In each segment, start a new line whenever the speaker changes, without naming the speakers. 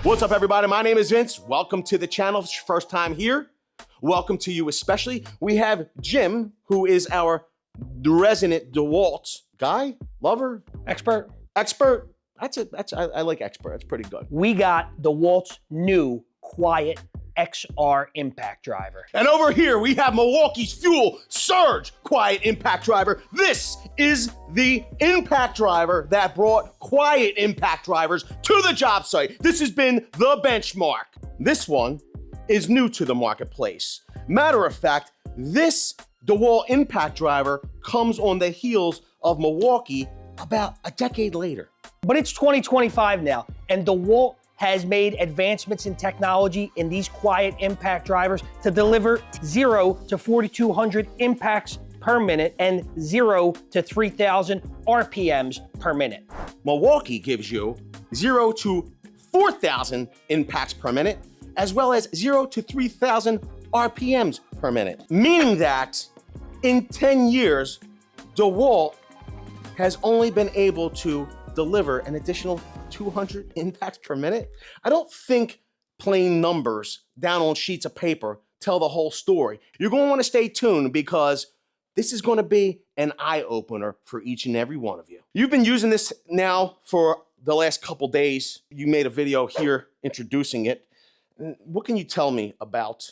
What's up, everybody? My name is Vince. Welcome to the channel. If it's your first time here, welcome to you especially. We have Jim, who is our resident DeWALT guy, lover,
expert.
That's it. I like expert. That's pretty good.
We got DeWALT's new Quiet XR impact driver.
And over here, we have Milwaukee's FUEL SURGE quiet impact driver. This is the impact driver that brought quiet impact drivers to the job site. This has been the benchmark. This one is new to the marketplace. Matter of fact, this DeWALT impact driver comes on the heels of Milwaukee about a decade later.
But it's 2025 now, and DeWALT has made advancements in technology in these quiet impact drivers to deliver 0 to 4,200 impacts per minute and 0 to 3,000 RPMs per minute.
Milwaukee gives you 0 to 4,000 impacts per minute, as well as 0 to 3,000 RPMs per minute. Meaning that in 10 years, DeWALT has only been able to deliver an additional 200 impacts per minute. I don't think plain numbers down on sheets of paper tell the whole story. You're going to want to stay tuned because this is going to be an eye-opener for each and every one of you. You've been using this now for the last couple days. You made a video here introducing it. What can you tell me about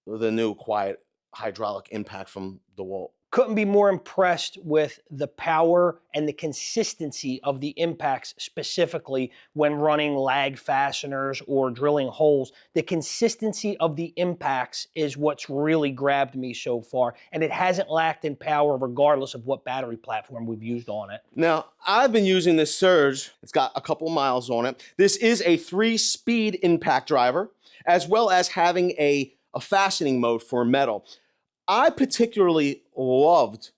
the new quiet hydraulic impact from DeWALT?
Couldn't be more impressed with the power and the consistency of the impacts, specifically when running lag fasteners or drilling holes. The consistency of the impacts is what's really grabbed me so far, and it hasn't lacked in power regardless of what battery platform we've used on it.
Now, I've been using this Surge. It's got a couple miles on it. This is a 3-speed impact driver, as well as having a fastening mode for metal. I particularly loved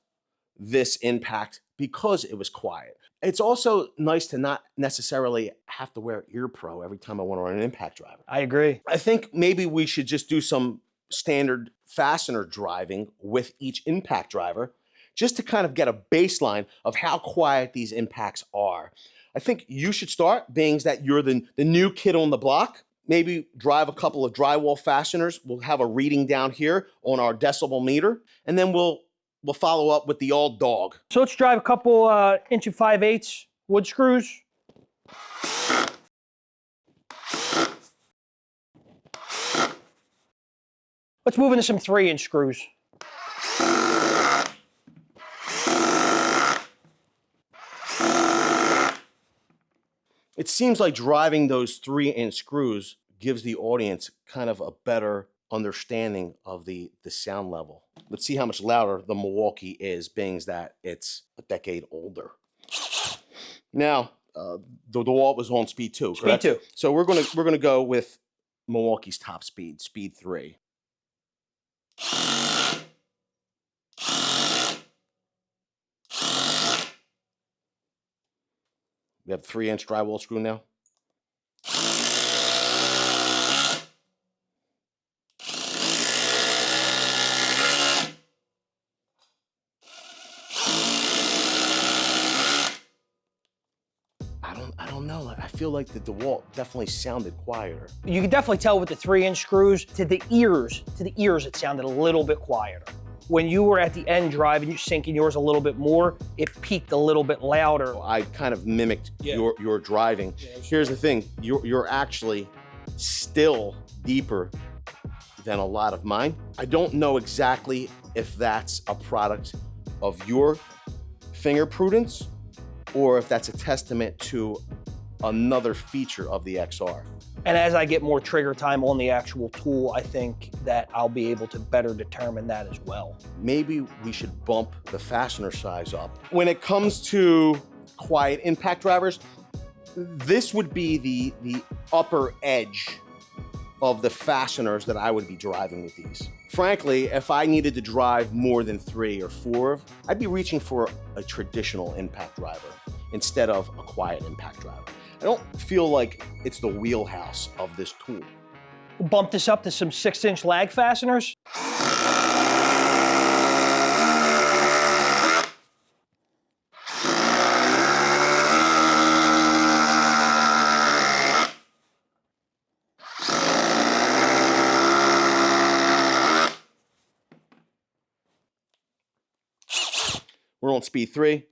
this impact because it was quiet. It's also nice to not necessarily have to wear ear pro every time I want to run an impact driver.
I agree.
I think maybe we should just do some standard fastener driving with each impact driver just to kind of get a baseline of how quiet these impacts are. I think you should start, being that you're the new kid on the block. Maybe drive a couple of drywall fasteners. We'll have a reading down here on our decibel meter, and then we'll follow up with the old dog.
So let's drive a couple 1 5/8 wood screws. Let's move into some 3-inch screws.
It seems like driving those 3-inch screws gives the audience kind of a better understanding of the sound level. Let's see how much louder the Milwaukee is, being that it's a decade older. Now, the DeWALT was on speed 2, correct?
Speed 2.
So we're gonna go with Milwaukee's top speed, speed 3. We have 3-inch drywall screw now. I don't know. I feel like the DeWALT definitely sounded quieter.
You can definitely tell with the 3-inch screws, to the ears, it sounded a little bit quieter. When you were at the end driving, you're sinking yours a little bit more, it peaked a little bit louder.
I kind of mimicked your driving. Here's the thing, you're actually still deeper than a lot of mine. I don't know exactly if that's a product of your finger prudence or if that's a testament to another feature of the XR.
And as I get more trigger time on the actual tool, I think that I'll be able to better determine that as well.
Maybe we should bump the fastener size up. When it comes to quiet impact drivers, this would be the upper edge of the fasteners that I would be driving with these. Frankly, if I needed to drive more than 3 or 4, I'd be reaching for a traditional impact driver instead of a quiet impact driver. I don't feel like it's the wheelhouse of this tool.
We'll bump this up to some 6-inch lag fasteners.
We're on speed 3.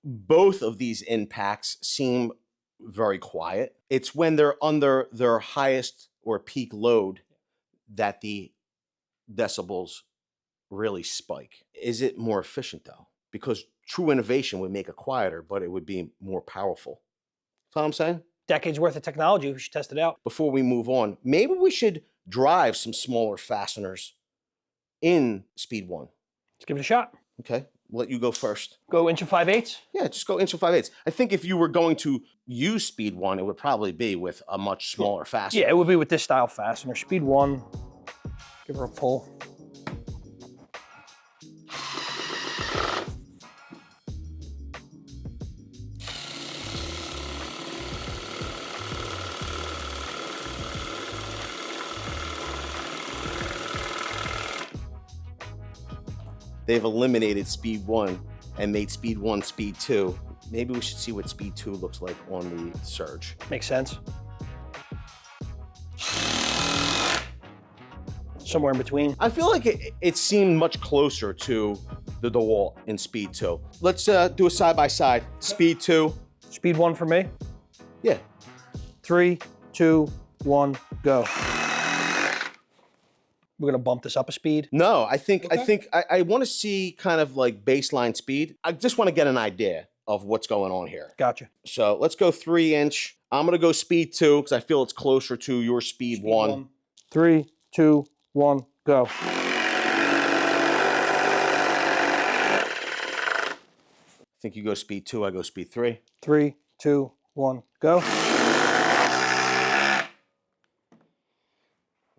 Both of these impacts seem very quiet. It's when they're under their highest or peak load that the decibels really spike. Is it more efficient though? Because true innovation would make it quieter, but it would be more powerful. You know what I'm saying?
Decades worth of technology. We should test it out.
Before we move on, maybe we should drive some smaller fasteners in speed 1.
Let's give it a shot.
Okay, let you go first.
Go inch and 5/8.
Yeah, just go inch and 5/8. I think if you were going to use speed 1, it would probably be with a much smaller fastener.
Yeah, it would be with this style fastener. Speed 1. Give her a pull.
They've eliminated speed 1 and made speed 1 speed 2. Maybe we should see what speed 2 looks like on the Surge.
Makes sense. Somewhere in between.
I feel like it seemed much closer to the DeWALT in speed 2. Let's do a side-by-side. Speed 2.
Speed 1 for me.
Yeah.
3, 2, 1, go. We're gonna bump this up a speed.
No, I think I want to see kind of like baseline speed. I just want to get an idea of what's going on here.
Gotcha.
So let's go 3 inch. I'm gonna go speed 2 because I feel it's closer to your speed 1.
3, 2, 1, go.
I think you go speed 2, I go speed 3.
3, 2, 1, go.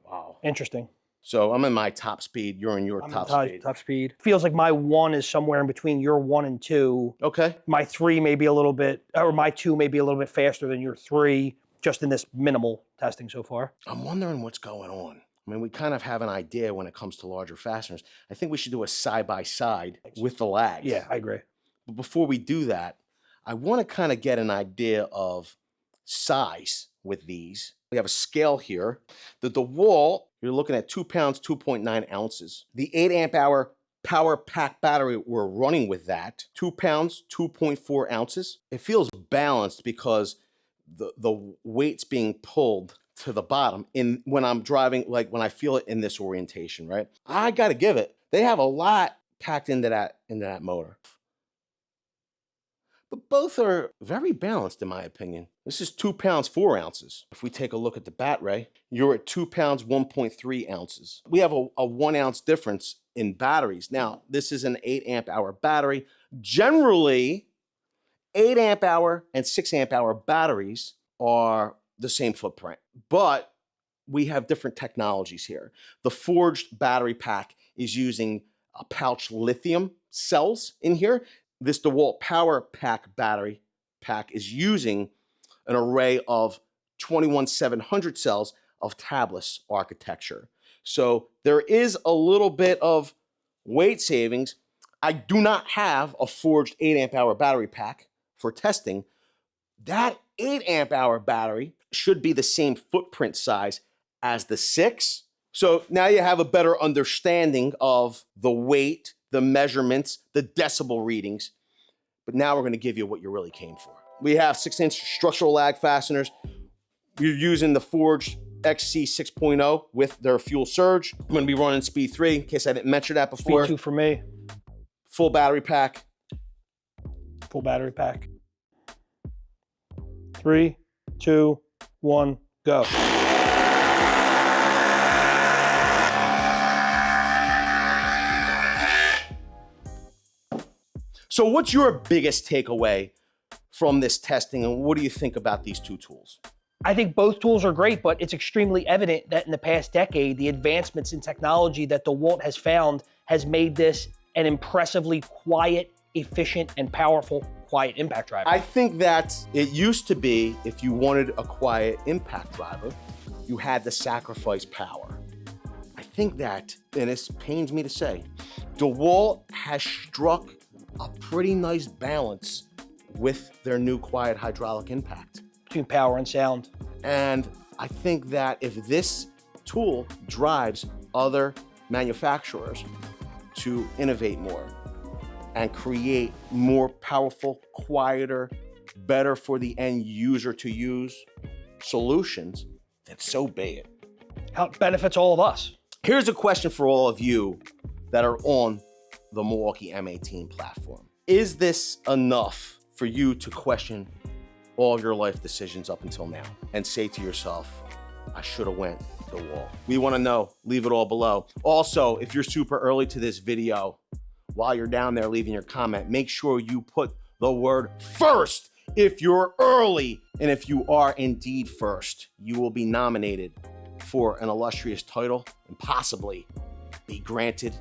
Wow.
Interesting.
So I'm in my top speed, you're in your top speed.
Top speed. Feels like my 1 is somewhere in between your 1 and 2.
Okay.
My 3 may be a little bit, or my 2 may be a little bit faster than your 3, just in this minimal testing so far.
I'm wondering what's going on. I mean, we kind of have an idea when it comes to larger fasteners. I think we should do a side-by-side with the lags.
Yeah, I agree.
But before we do that, I want to kind of get an idea of size with these. We have a scale here. The DeWALT, you're looking at 2 pounds, 2.9 ounces. The 8 amp hour power pack battery we're running with that, 2 pounds, 2.4 ounces. It feels balanced because the weight's being pulled to the bottom when I'm driving, like when I feel it in this orientation, right? I gotta give it. They have a lot packed into that motor. But both are very balanced in my opinion. This is 2 pounds, 4 ounces. If we take a look at the bat ray, you're at 2 pounds, 1.3 ounces. We have a 1 ounce difference in batteries. Now, this is an 8 amp hour battery. Generally, 8 amp hour and 6 amp hour batteries are the same footprint, but we have different technologies here. The forged battery pack is using a pouch lithium cells in here. This DeWALT power pack battery pack is using an array of 21700 cells of tabless architecture. So there is a little bit of weight savings. I do not have a forged 8 amp hour battery pack for testing. That 8 amp hour battery should be the same footprint size as the 6. So now you have a better understanding of the weight, the measurements, the decibel readings. But now we're going to give you what you really came for. We have 6-inch structural lag fasteners. We're using the forged XC 6.0 with their Fuel Surge. I'm going to be running speed 3 in case I didn't mention that before.
Speed 2 for me.
Full battery pack.
Full battery pack. 3, 2, 1, go.
So what's your biggest takeaway from this testing, and what do you think about these two tools?
I think both tools are great, but it's extremely evident that in the past decade, the advancements in technology that DeWALT has found has made this an impressively quiet, efficient, and powerful quiet impact driver?
I think that it used to be, if you wanted a quiet impact driver, you had to sacrifice power. I think that, and this pains me to say, DeWALT has struck a pretty nice balance with their new quiet hydraulic impact.
Between power and sound.
And I think that if this tool drives other manufacturers to innovate more and create more powerful, quieter, better for the end user to use solutions, then so be it.
How it benefits all of us.
Here's a question for all of you that are on the Milwaukee M18 platform. Is this enough for you to question all your life decisions up until now and say to yourself, I should have went to DeWALT? We want to know. Leave it all below. Also, if you're super early to this video, while you're down there leaving your comment, make sure you put the word first if you're early. And if you are indeed first, you will be nominated for an illustrious title and possibly be granted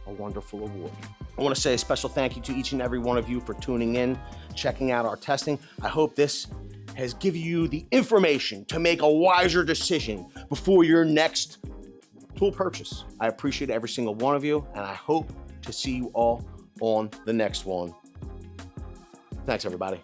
a wonderful award. I want to say a special thank you to each and every one of you for tuning in, checking out our testing. I hope this has given you the information to make a wiser decision before your next tool purchase. I appreciate every single one of you, and I hope to see you all on the next one. Thanks, everybody.